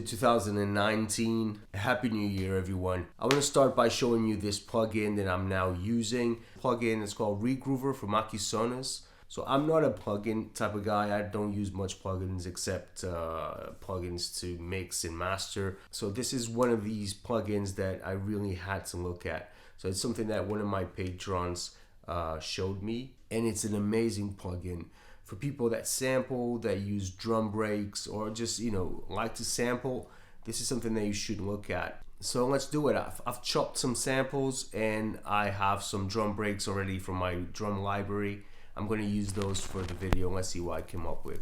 2019. Happy New Year, everyone. I want to start by showing you this plugin that I'm now using. Plugin is called Regroover from Sonos. So I'm not a plugin type of guy. I don't use much plugins except plugins to mix and master. So this is one of these plugins that I really had to look at. So it's something that one of my patrons showed me, and it's an amazing plugin for people that sample, that use drum breaks, or just like to sample. This is something that you should look at. So let's do it. I've chopped some samples and I have some drum breaks already from my drum library. I'm going to use those for the video. Let's see what I came up with.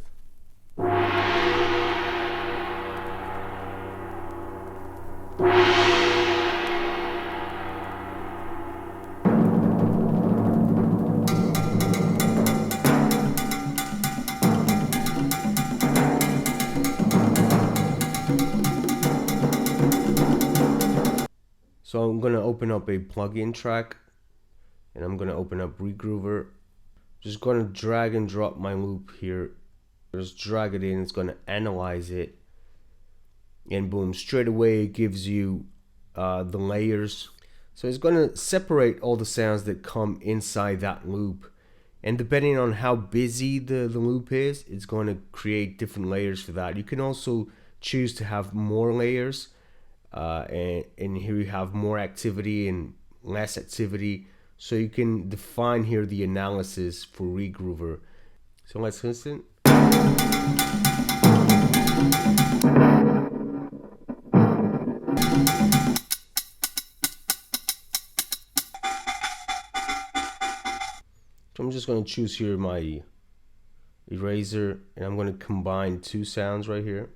So I'm going to open up a plugin track and I'm going to open up Regroover. Just going to drag and drop my loop here. Just drag it in. It's going to analyze it. And boom, straight away it gives you the layers. So it's going to separate all the sounds that come inside that loop. And depending on how busy the loop is, it's going to create different layers for that. You can also choose to have more layers. And here you have more activity and less activity, so you can define here the analysis for Regroover. So let's listen. So I'm just going to choose here my eraser, and I'm going to combine two sounds right here.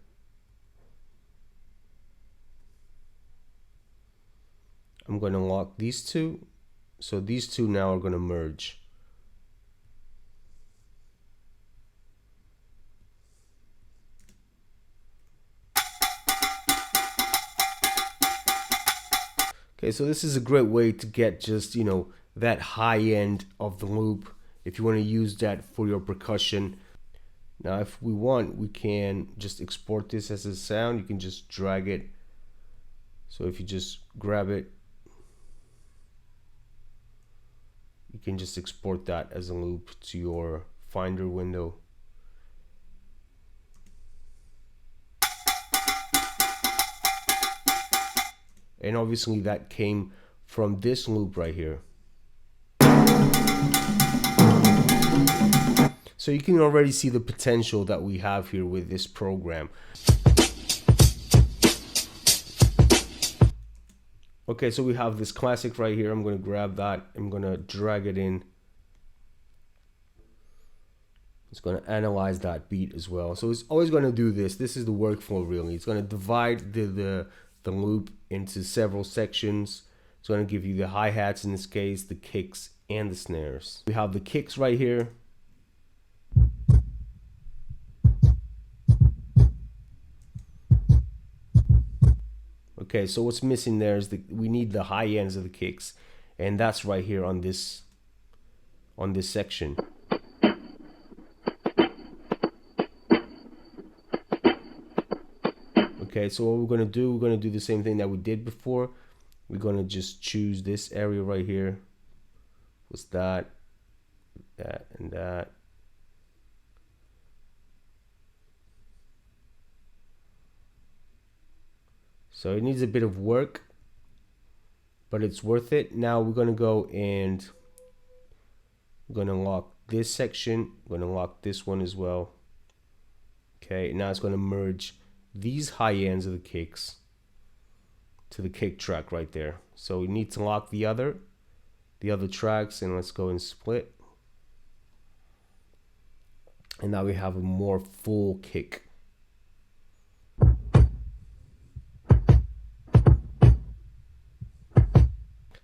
I'm going to lock these two, so these two now are going to merge. Okay, so this is a great way to get just, that high end of the loop if you want to use that for your percussion. Now, if we want, we can just export this as a sound. You can just drag it. So if you just grab it, you can just export that as a loop to your Finder window. And obviously that came from this loop right here. So you can already see the potential that we have here with this program. Okay, so we have this classic right here. I'm going to grab that. I'm going to drag it in. It's going to analyze that beat as well. So it's always going to do this. This is the workflow really. It's going to divide the loop into several sections. It's going to give you the hi-hats in this case, the kicks, and the snares. We have the kicks right here. Okay, so what's missing there is we need the high ends of the kicks, and that's right here on this section. Okay, so what we're going to do the same thing that we did before. We're going to just choose this area right here. What's that, and that. So it needs a bit of work, but it's worth it. Now we're going to go and we're going to lock this section. We're going to lock this one as well. Okay, now it's going to merge these high ends of the kicks to the kick track right there. So we need to lock the other tracks, and let's go and split. And now we have a more full kick.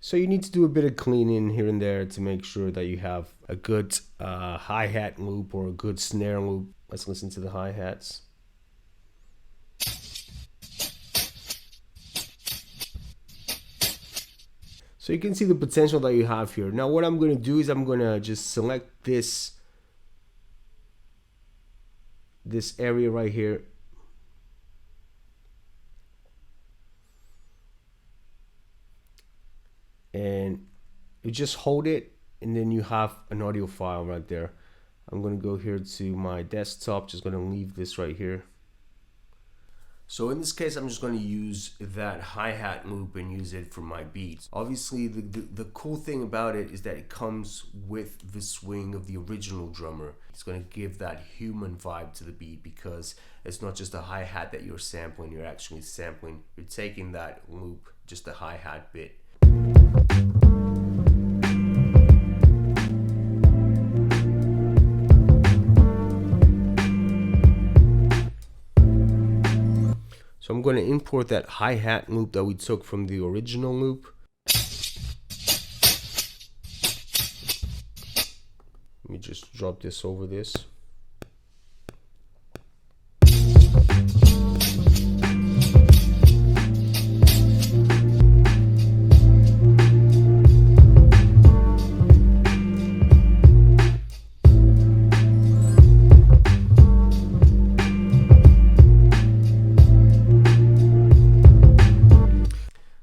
So you need to do a bit of cleaning here and there to make sure that you have a good hi-hat loop or a good snare loop. Let's listen to the hi-hats. So you can see the potential that you have here. Now what I'm going to do is I'm going to just select this area right here. and you just hold it, and then you have an audio file right there. I'm gonna go here to my desktop, just gonna leave this right here. So in this case, I'm just going to use that hi-hat loop and use it for my beats. Obviously, the cool thing about it is that it comes with the swing of the original drummer. It's going to give that human vibe to the beat, because it's not just a hi-hat that you're sampling, you're actually sampling, you're taking that loop, just the hi-hat bit. So I'm going to import that hi-hat loop that we took from the original loop. Let me just drop this over this.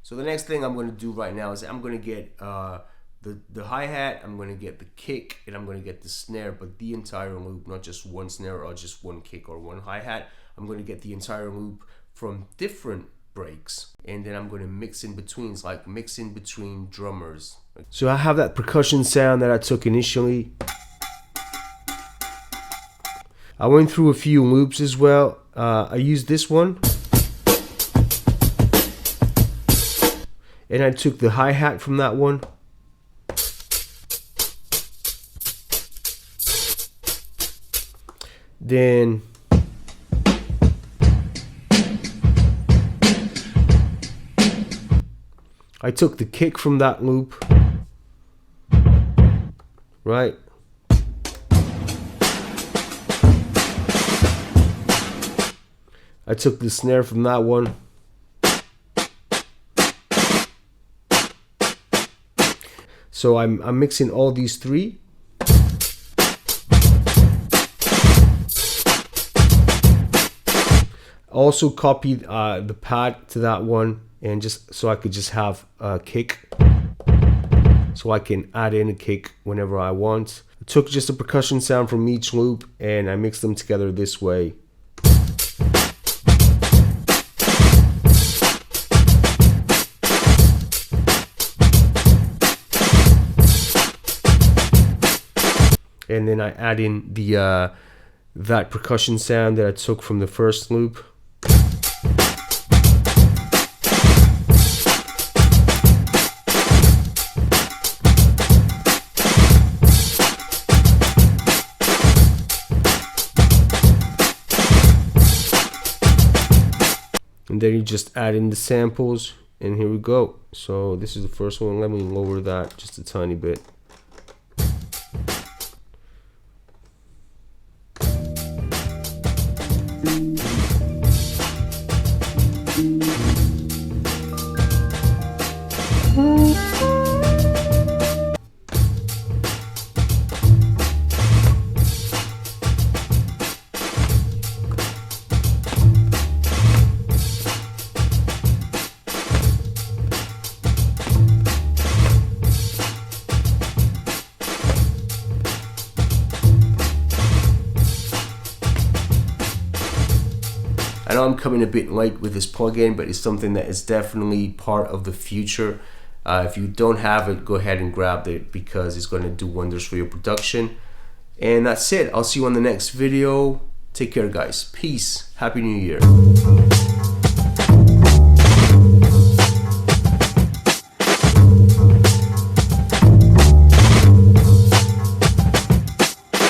So the next thing I'm going to do right now is I'm going to get the hi-hat, I'm going to get the kick, and I'm going to get the snare, but the entire loop, not just one snare or just one kick or one hi-hat. I'm going to get the entire loop from different breaks, and then I'm going to mix in between. It's like mixing between drummers. So I have that percussion sound that I took initially. I went through a few loops as well. I used this one. And I took the hi-hat from that one. Then I took the kick from that loop. Right? I took the snare from that one. So I'm mixing all these three. Also copied the pad to that one, and just so I could just have a kick, so I can add in a kick whenever I want. I took just a percussion sound from each loop and I mixed them together this way. And then I add in the that percussion sound that I took from the first loop. And then you just add in the samples, and here we go. So this is the first one. Let me lower that just a tiny bit. I know I'm coming a bit late with this plugin, but it's something that is definitely part of the future. If you don't have it, go ahead and grab it, because it's going to do wonders for your production. And that's it. I'll see you on the next video. Take care, guys. Peace. Happy New Year.